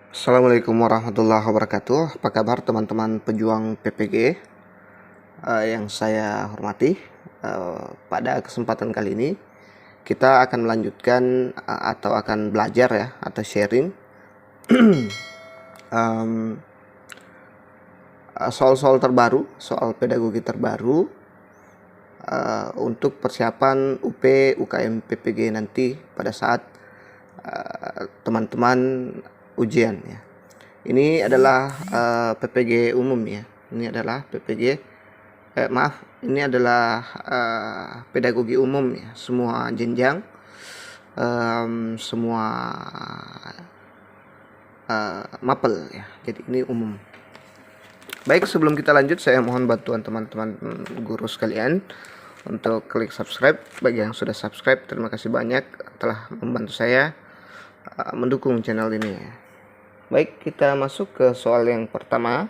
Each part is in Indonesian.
Assalamualaikum warahmatullahi wabarakatuh. Apa kabar teman-teman pejuang PPG yang saya hormati? Pada kesempatan kali ini kita akan melanjutkan atau akan belajar ya atau sharing soal-soal terbaru, soal pedagogi terbaru untuk persiapan UP UKM PPG nanti pada saat teman-teman ujian ya. Ini adalah PPG umum ya. Ini adalah PPG ini adalah pedagogi umum ya, semua jenjang, semua mapel ya. Jadi ini umum. Baik, sebelum kita lanjut saya mohon bantuan teman-teman guru sekalian untuk klik subscribe. Bagi yang sudah subscribe, terima kasih banyak telah membantu saya mendukung channel ini ya. Baik, kita masuk ke soal yang pertama.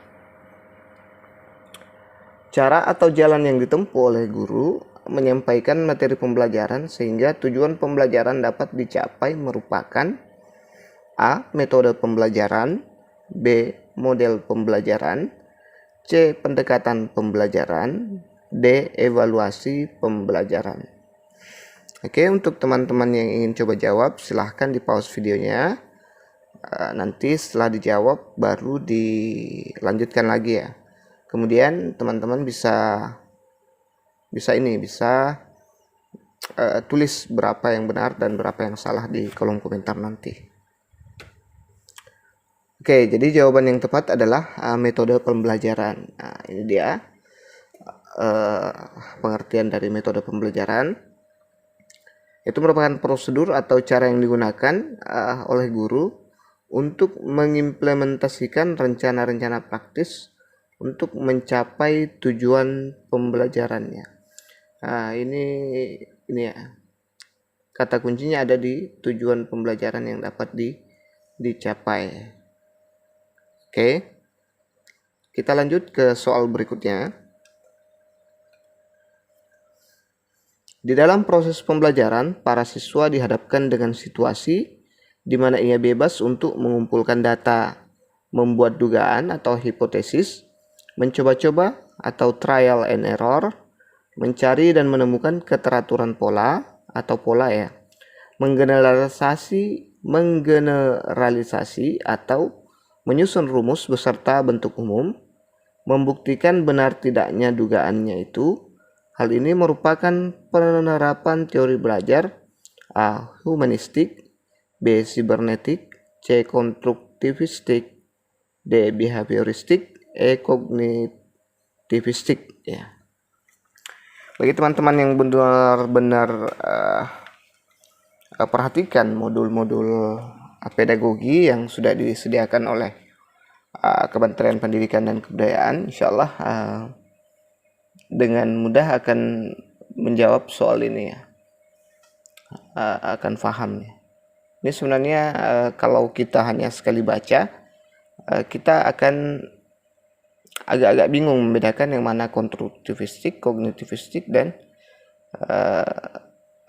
Cara atau jalan yang ditempuh oleh guru menyampaikan materi pembelajaran sehingga tujuan pembelajaran dapat dicapai merupakan A. Metode pembelajaran, B. Model pembelajaran, C. Pendekatan pembelajaran, D. Evaluasi pembelajaran. Oke, untuk teman-teman yang ingin coba jawab silahkan di pause videonya. Nanti setelah dijawab baru dilanjutkan lagi ya. Kemudian teman-teman bisa tulis berapa yang benar dan berapa yang salah di kolom komentar nanti. Oke, jadi jawaban yang tepat adalah metode pembelajaran. Nah, ini dia pengertian dari metode pembelajaran. Itu merupakan prosedur atau cara yang digunakan oleh guru untuk mengimplementasikan rencana-rencana praktis untuk mencapai tujuan pembelajarannya. Nah, ini ya. Kata kuncinya ada di tujuan pembelajaran yang dapat dicapai. Oke. Kita lanjut ke soal berikutnya. Di dalam proses pembelajaran, para siswa dihadapkan dengan situasi di mana ia bebas untuk mengumpulkan data, membuat dugaan atau hipotesis, mencoba-coba atau trial and error, mencari dan menemukan keteraturan pola atau pola ya, menggeneralisasi atau menyusun rumus beserta bentuk umum, membuktikan benar tidaknya dugaannya itu. Hal ini merupakan penerapan teori belajar A. Humanistik, B. Sibernetik, C. Konstruktivistik, D. Behavioristik, E. Kognitivistik ya. Bagi teman-teman yang benar-benar perhatikan modul-modul pedagogi yang sudah disediakan oleh Kementerian Pendidikan dan Kebudayaan, insyaallah dengan mudah akan menjawab soal ini ya, akan paham ya. Ini sebenarnya kalau kita hanya sekali baca, kita akan agak-agak bingung membedakan yang mana konstruktivistik, kognitivistik, dan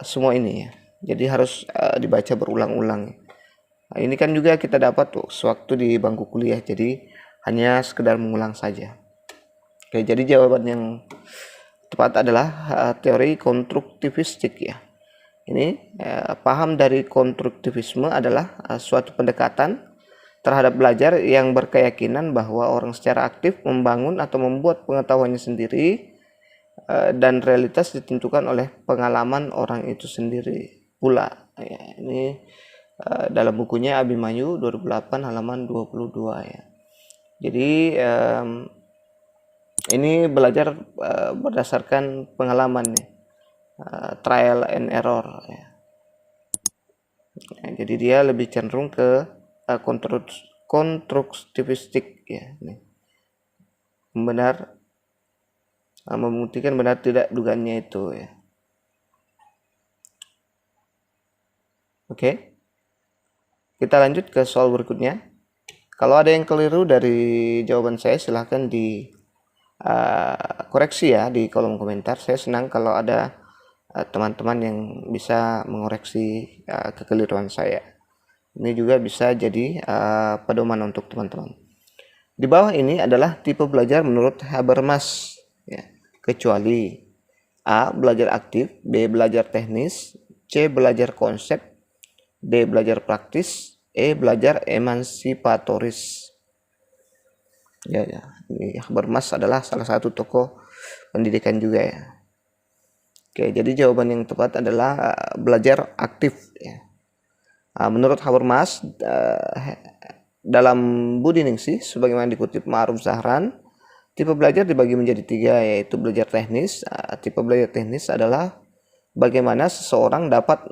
semua ini ya. Jadi harus dibaca berulang-ulang. Nah, ini kan juga kita dapat sewaktu di bangku kuliah, jadi hanya sekedar mengulang saja. Oke, jadi jawaban yang tepat adalah teori konstruktivistik ya. Ini paham dari konstruktivisme adalah suatu pendekatan terhadap belajar yang berkeyakinan bahwa orang secara aktif membangun atau membuat pengetahuannya sendiri dan realitas ditentukan oleh pengalaman orang itu sendiri pula. Ya, ini dalam bukunya Abimanyu 2008 halaman 22 ya. Jadi ini belajar berdasarkan pengalaman ya, trial and error ya. Nah, jadi dia lebih cenderung ke konstruktivistik ya. Benar, membuktikan benar tidak dugaannya itu ya. Oke, kita lanjut ke soal berikutnya. Kalau ada yang keliru dari jawaban saya silahkan di koreksi ya di kolom komentar. Saya senang kalau ada teman-teman yang bisa mengoreksi kekeliruan saya. Ini juga bisa jadi pedoman untuk teman-teman. Di bawah ini adalah tipe belajar menurut Habermas, ya. Kecuali A. Belajar aktif, B. Belajar teknis, C. Belajar konsep, D. Belajar praktis, E. Belajar emansipatoris. Ya, ini Habermas adalah salah satu tokoh pendidikan juga ya. Oke, jadi jawaban yang tepat adalah belajar aktif ya. Menurut Habermas, dalam Budi Ningsih, sebagaimana dikutip Ma'ruf Zahran, tipe belajar dibagi menjadi 3, yaitu belajar teknis. Tipe belajar teknis adalah bagaimana seseorang dapat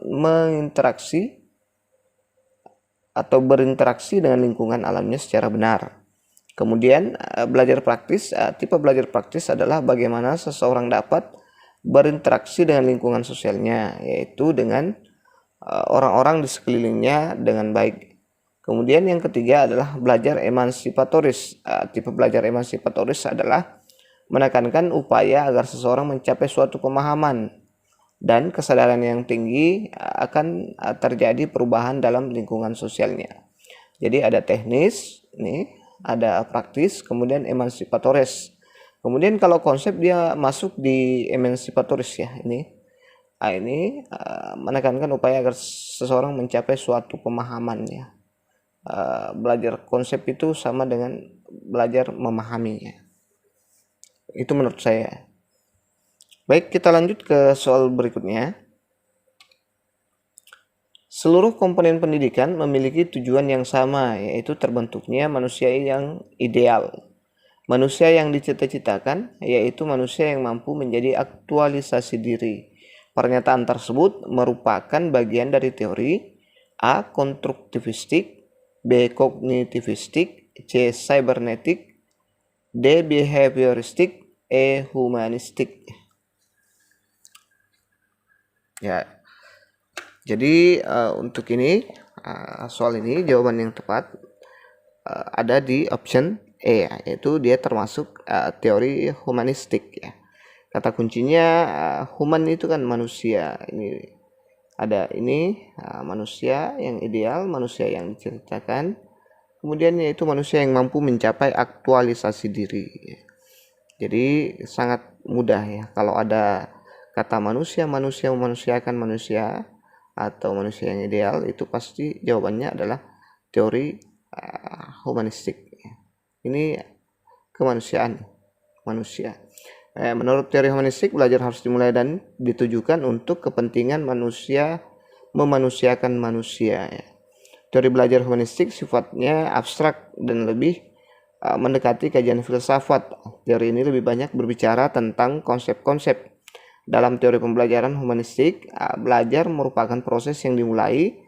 berinteraksi dengan lingkungan alamnya secara benar. Kemudian belajar praktis, tipe belajar praktis adalah bagaimana seseorang dapat berinteraksi dengan lingkungan sosialnya, yaitu dengan orang-orang di sekelilingnya dengan baik. Kemudian yang ketiga adalah belajar emansipatoris. Tipe belajar emansipatoris adalah menekankan upaya agar seseorang mencapai suatu pemahaman dan kesadaran yang tinggi akan terjadi perubahan dalam lingkungan sosialnya. Jadi ada teknis, nih, ada praktis, kemudian emansipatoris. Kemudian kalau konsep dia masuk di emansipatoris ya, ini menekankan upaya agar seseorang mencapai suatu pemahaman ya. Belajar konsep itu sama dengan belajar memahaminya. Itu menurut saya. Baik, kita lanjut ke soal berikutnya. Seluruh komponen pendidikan memiliki tujuan yang sama, yaitu terbentuknya manusia yang ideal. Manusia yang dicita-citakan, yaitu manusia yang mampu menjadi aktualisasi diri. Pernyataan tersebut merupakan bagian dari teori A. Konstruktivistik, B. Kognitivistik, C. Cybernetik, D. Behavioristik, E. Humanistik. Ya, jadi untuk ini soal ini jawaban yang tepat ada di option E, yaitu dia termasuk teori humanistik ya. Kata kuncinya human itu kan manusia. Ini ada manusia yang ideal, manusia yang diceritakan. Kemudian yaitu manusia yang mampu mencapai aktualisasi diri. Jadi sangat mudah ya kalau ada kata manusia memanusiakan manusia atau manusia yang ideal, itu pasti jawabannya adalah teori humanistik. Ini kemanusiaan manusia. Menurut teori humanistik, belajar harus dimulai dan ditujukan untuk kepentingan manusia memanusiakan manusia. Teori belajar humanistik sifatnya abstrak dan lebih mendekati kajian filsafat. Teori ini lebih banyak berbicara tentang konsep-konsep. Dalam teori pembelajaran humanistik, belajar merupakan proses yang dimulai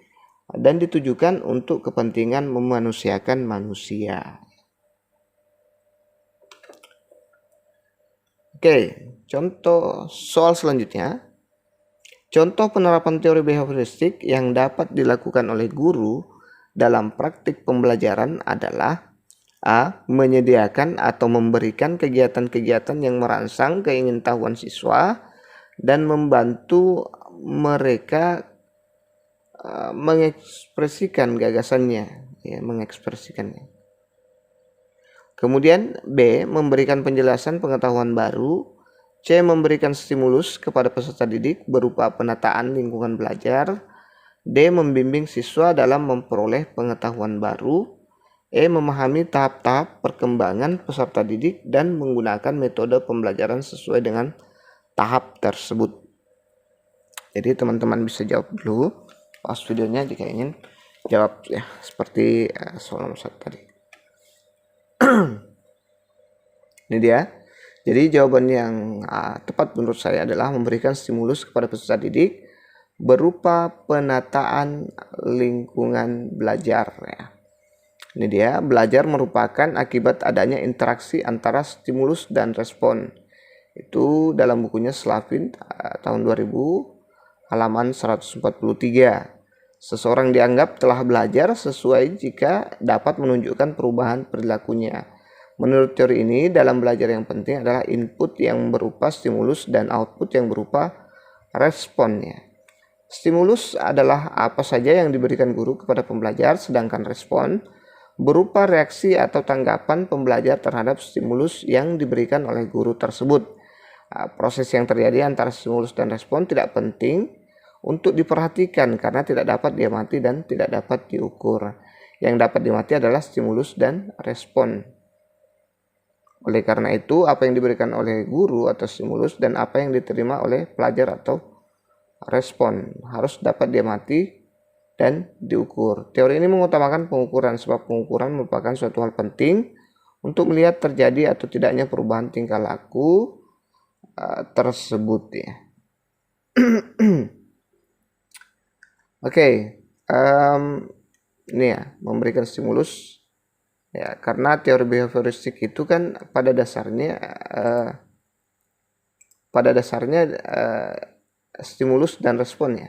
dan ditujukan untuk kepentingan memanusiakan manusia. Oke, contoh soal selanjutnya. Contoh penerapan teori behavioristik yang dapat dilakukan oleh guru dalam praktik pembelajaran adalah A. Menyediakan atau memberikan kegiatan-kegiatan yang merangsang keingintahuan siswa dan membantu mereka mengekspresikan gagasannya, ya, mengekspresikannya. Kemudian B. Memberikan penjelasan pengetahuan baru. C. Memberikan stimulus kepada peserta didik berupa penataan lingkungan belajar. D. Membimbing siswa dalam memperoleh pengetahuan baru. E. Memahami tahap-tahap perkembangan peserta didik dan menggunakan metode pembelajaran sesuai dengan tahap tersebut. Jadi teman-teman bisa jawab dulu pas videonya jika ingin jawab ya seperti soal nomor 1 tadi. Ini dia. Jadi jawaban yang tepat menurut saya adalah memberikan stimulus kepada peserta didik berupa penataan lingkungan belajar ya. Ini dia, belajar merupakan akibat adanya interaksi antara stimulus dan respon. Itu dalam bukunya Slavin tahun 2000 halaman 143. Seseorang dianggap telah belajar sesuai jika dapat menunjukkan perubahan perilakunya. Menurut teori ini, dalam belajar yang penting adalah input yang berupa stimulus dan output yang berupa responnya. Stimulus adalah apa saja yang diberikan guru kepada pembelajar, sedangkan respon berupa reaksi atau tanggapan pembelajar terhadap stimulus yang diberikan oleh guru tersebut. Proses yang terjadi antara stimulus dan respon tidak penting untuk diperhatikan karena tidak dapat diamati dan tidak dapat diukur. Yang dapat diamati adalah stimulus dan respon. Oleh karena itu, apa yang diberikan oleh guru atau stimulus dan apa yang diterima oleh pelajar atau respon harus dapat diamati dan diukur. Teori ini mengutamakan pengukuran sebab pengukuran merupakan suatu hal penting untuk melihat terjadi atau tidaknya perubahan tingkah laku tersebut ya. Oke, ini ya memberikan stimulus ya, karena teori behavioristik itu kan pada dasarnya stimulus dan respon ya.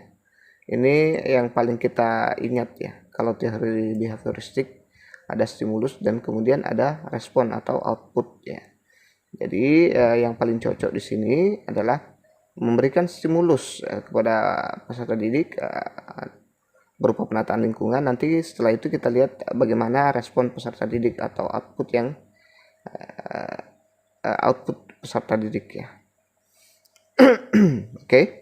Ini yang paling kita ingat ya. Kalau teori behavioristik ada stimulus dan kemudian ada respon atau output ya. Jadi yang paling cocok di sini adalah memberikan stimulus kepada peserta didik berupa penataan lingkungan. Nanti setelah itu kita lihat bagaimana respon peserta didik atau output peserta didik ya. Oke.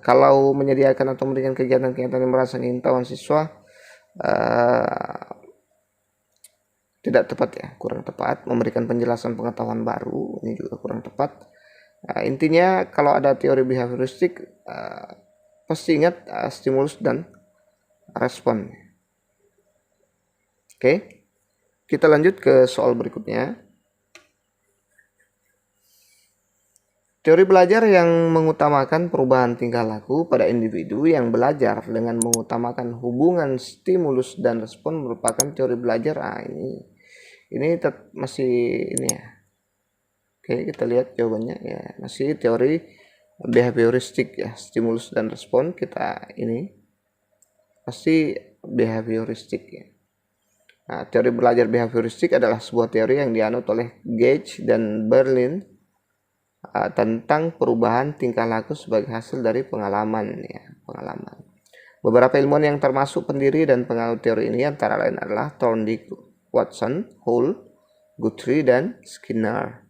Kalau menyediakan atau memberikan kegiatan-kegiatan yang merangsang pengetahuan siswa tidak tepat ya, kurang tepat. Memberikan penjelasan pengetahuan baru ini juga kurang tepat. Intinya kalau ada teori behavioristik pasti ingat stimulus dan respon. Oke, kita lanjut ke soal berikutnya. Teori belajar yang mengutamakan perubahan tingkah laku pada individu yang belajar dengan mengutamakan hubungan stimulus dan respon merupakan teori belajar. Ini masih ini ya. Oke, kita lihat jawabannya ya, masih teori behavioristik ya, stimulus dan respon kita ini pasti behavioristik ya. Nah, teori belajar behavioristik adalah sebuah teori yang dianut oleh Gage dan Berlin tentang perubahan tingkah laku sebagai hasil dari pengalaman. Beberapa ilmuwan yang termasuk pendiri dan penganut teori ini antara lain adalah Thorndike, Watson, Hull, Guthrie, dan Skinner.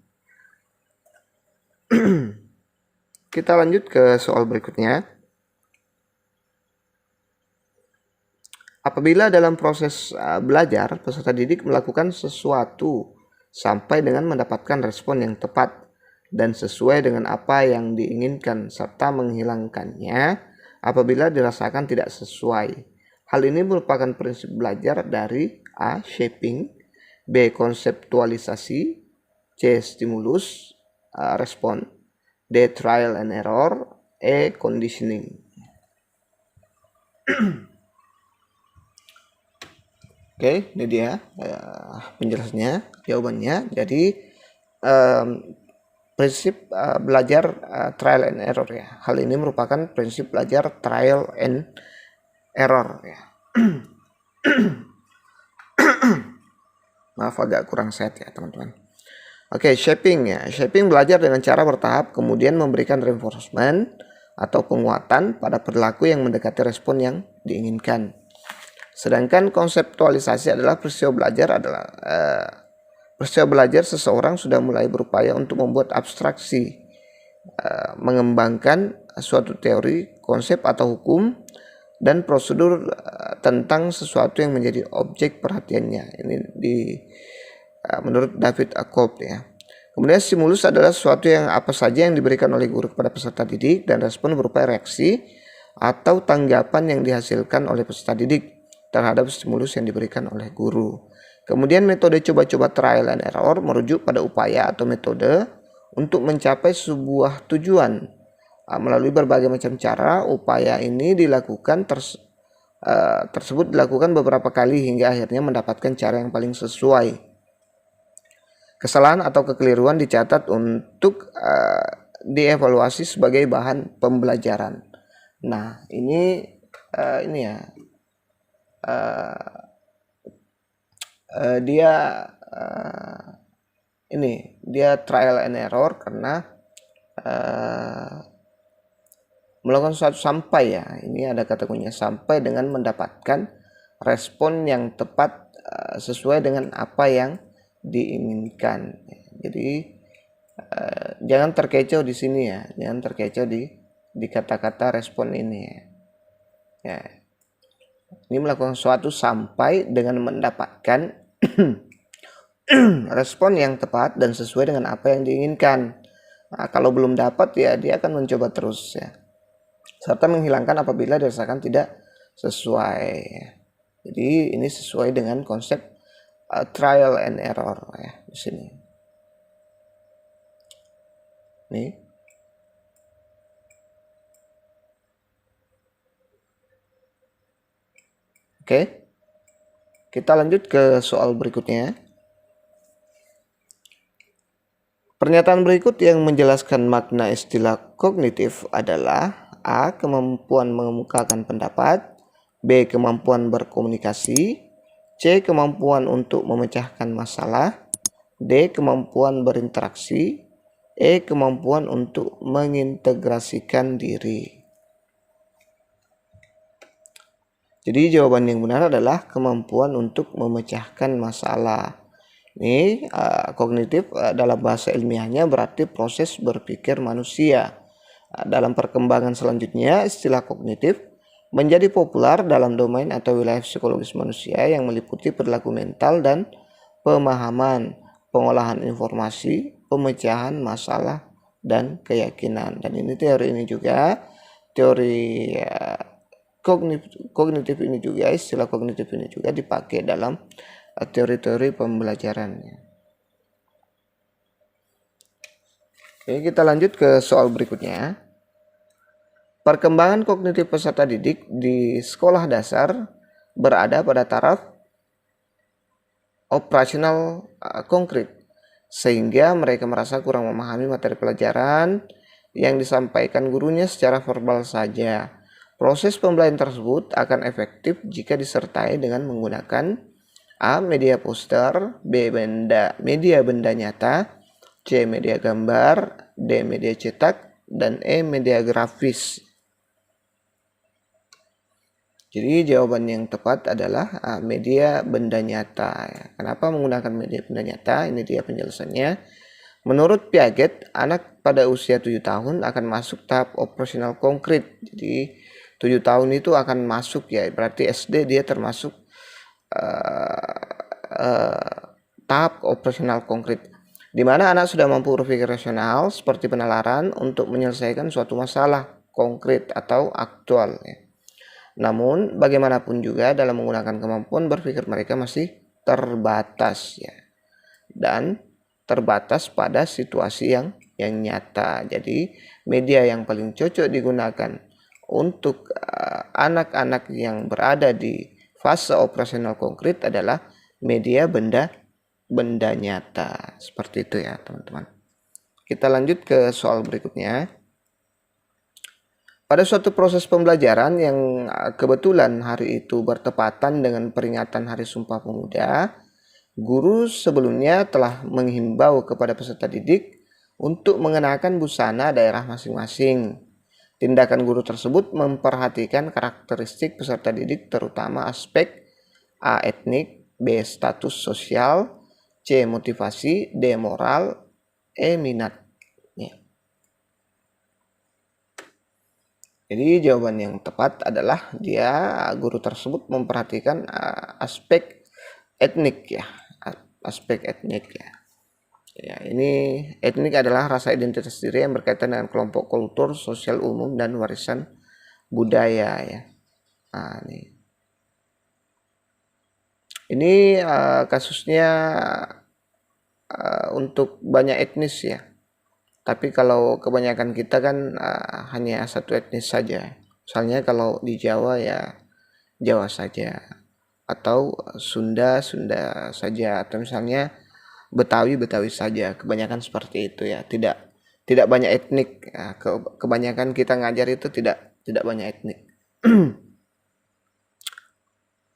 Kita lanjut ke soal berikutnya. Apabila dalam proses belajar peserta didik melakukan sesuatu sampai dengan mendapatkan respon yang tepat dan sesuai dengan apa yang diinginkan serta menghilangkannya apabila dirasakan tidak sesuai. Hal ini merupakan prinsip belajar dari A. Shaping, B. Konseptualisasi, C. Stimulus, respon, D. Trial and error, E. Conditioning. Oke, ini dia penjelasannya, jawabannya. Jadi prinsip belajar trial and error ya. Hal ini merupakan prinsip belajar trial and error ya. Maaf agak kurang sehat ya teman-teman. Oke, shaping ya. Shaping belajar dengan cara bertahap kemudian memberikan reinforcement atau penguatan pada perilaku yang mendekati respon yang diinginkan. Sedangkan konseptualisasi adalah peristiwa belajar seseorang sudah mulai berupaya untuk membuat abstraksi, mengembangkan suatu teori, konsep atau hukum dan prosedur tentang sesuatu yang menjadi objek perhatiannya. Ini menurut David Kolb ya. Kemudian stimulus adalah sesuatu yang apa saja yang diberikan oleh guru kepada peserta didik dan respon berupa reaksi atau tanggapan yang dihasilkan oleh peserta didik terhadap stimulus yang diberikan oleh guru. Kemudian metode coba-coba trial and error merujuk pada upaya atau metode untuk mencapai sebuah tujuan. Melalui berbagai macam cara, upaya ini dilakukan tersebut dilakukan beberapa kali hingga akhirnya mendapatkan cara yang paling sesuai. Kesalahan atau kekeliruan dicatat untuk dievaluasi sebagai bahan pembelajaran. Nah, ini ya. Dia trial and error karena Melakukan suatu sampai ya. Ini ada kata kuncinya sampai dengan mendapatkan respon yang tepat sesuai dengan apa yang diinginkan. Jadi jangan terkecoh di sini ya. Jangan terkecoh di kata-kata respon ini ya. Ya. Ini melakukan suatu sampai dengan mendapatkan respon yang tepat dan sesuai dengan apa yang diinginkan. Nah, kalau belum dapat ya dia akan mencoba terus ya. Serta menghilangkan apabila dirasakan tidak sesuai. Jadi ini sesuai dengan konsep trial and error ya di sini. Nih. Oke. Kita lanjut ke soal berikutnya. Pernyataan berikut yang menjelaskan makna istilah kognitif adalah A. Kemampuan mengemukakan pendapat, B. Kemampuan berkomunikasi, C. Kemampuan untuk memecahkan masalah, D. Kemampuan berinteraksi, E. Kemampuan untuk mengintegrasikan diri. Jadi jawaban yang benar adalah kemampuan untuk memecahkan masalah. Ini kognitif dalam bahasa ilmiahnya berarti proses berpikir manusia. Dalam perkembangan selanjutnya, istilah kognitif menjadi populer dalam domain atau wilayah psikologis manusia yang meliputi perilaku mental dan pemahaman, pengolahan informasi, pemecahan masalah, dan keyakinan. Dan ini teori ini juga, teori kognitif ini juga, istilah kognitif ini juga dipakai dalam teori-teori pembelajarannya. Oke, kita lanjut ke soal berikutnya. Perkembangan kognitif peserta didik di sekolah dasar berada pada taraf operasional konkret, sehingga mereka merasa kurang memahami materi pelajaran yang disampaikan gurunya secara verbal saja. Proses pembelajaran tersebut akan efektif jika disertai dengan menggunakan A. Media poster, B. Media benda nyata, C. Media gambar, D. Media cetak, dan E. Media grafis. Jadi jawaban yang tepat adalah media benda nyata. Kenapa menggunakan media benda nyata? Ini dia penjelasannya. Menurut Piaget, anak pada usia 7 tahun akan masuk tahap operasional konkret. Jadi 7 tahun itu akan masuk ya, berarti SD dia termasuk tahap operasional konkret, di mana anak sudah mampu berpikir rasional seperti penalaran untuk menyelesaikan suatu masalah konkret atau aktual ya. Namun bagaimanapun juga dalam menggunakan kemampuan berpikir mereka masih terbatas ya, dan terbatas pada situasi yang nyata. Jadi media yang paling cocok digunakan untuk anak-anak yang berada di fase operasional konkret adalah media benda nyata. Seperti itu ya teman-teman. Kita lanjut ke soal berikutnya. Pada suatu proses pembelajaran yang kebetulan hari itu bertepatan dengan peringatan Hari Sumpah Pemuda, guru sebelumnya telah menghimbau kepada peserta didik untuk mengenakan busana daerah masing-masing. Tindakan guru tersebut memperhatikan karakteristik peserta didik, terutama aspek A. Etnik, B. Status sosial, C. Motivasi, D. Moral, E. Minat. Jadi jawaban yang tepat adalah guru tersebut memperhatikan aspek etnik ya, aspek etnik ya. Ya, ini etnik adalah rasa identitas diri yang berkaitan dengan kelompok kultur, sosial umum, dan warisan budaya ya. Nah, ini kasusnya untuk banyak etnis ya. Tapi kalau kebanyakan kita kan hanya satu etnis saja. Misalnya kalau di Jawa ya Jawa saja, atau Sunda saja, atau misalnya Betawi saja. Kebanyakan seperti itu ya. Tidak banyak etnik. Kebanyakan kita ngajar itu tidak banyak etnik.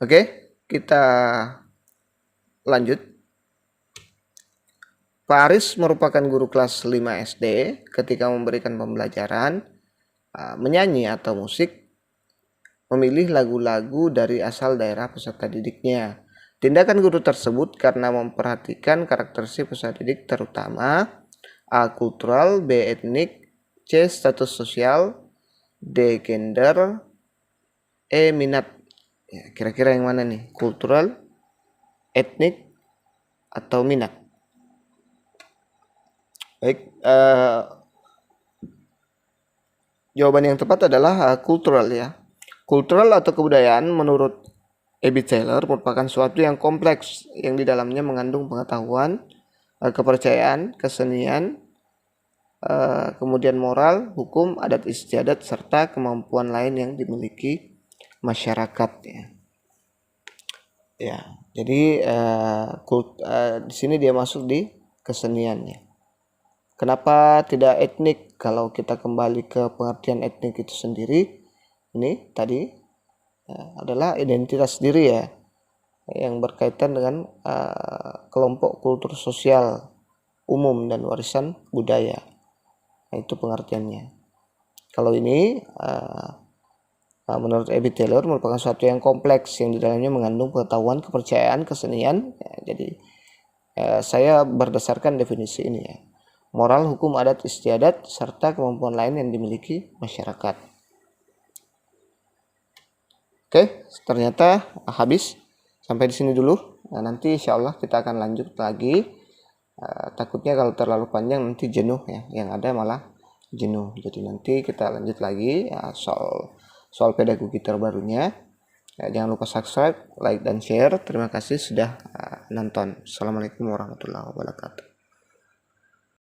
Oke, kita lanjut. Pak Aris merupakan guru kelas 5 SD. Ketika memberikan pembelajaran, menyanyi atau musik, memilih lagu-lagu dari asal daerah peserta didiknya. Tindakan guru tersebut karena memperhatikan karakteristik peserta didik terutama A. Kultural, B. Etnik, C. Status sosial, D. Gender, E. Minat. Ya, kira-kira yang mana nih? Kultural, etnik, atau minat? Baik, jawaban yang tepat adalah kultural ya. Kultural atau kebudayaan menurut Ebi Taylor merupakan suatu yang kompleks yang di dalamnya mengandung pengetahuan, kepercayaan, kesenian, kemudian moral, hukum, adat istiadat, serta kemampuan lain yang dimiliki masyarakat ya. Ya, jadi di sini dia masuk di keseniannya. Kenapa tidak etnik? Kalau kita kembali ke pengertian etnik itu sendiri, ini tadi adalah identitas diri ya, yang berkaitan dengan kelompok kultur sosial umum dan warisan budaya. Nah, itu pengertiannya. Kalau ini menurut Ebi Taylor merupakan suatu yang kompleks yang di dalamnya mengandung pengetahuan, kepercayaan, kesenian. Ya, jadi saya berdasarkan definisi ini ya. Moral, hukum, adat istiadat, serta kemampuan lain yang dimiliki masyarakat. Oke, ternyata habis. Sampai di sini dulu. Nah, nanti insya Allah kita akan lanjut lagi. Takutnya kalau terlalu panjang nanti jenuh ya. Yang ada malah jenuh. Jadi nanti kita lanjut lagi soal pedagogi terbarunya. Jangan lupa subscribe, like, dan share. Terima kasih sudah nonton. Assalamualaikum warahmatullahi wabarakatuh.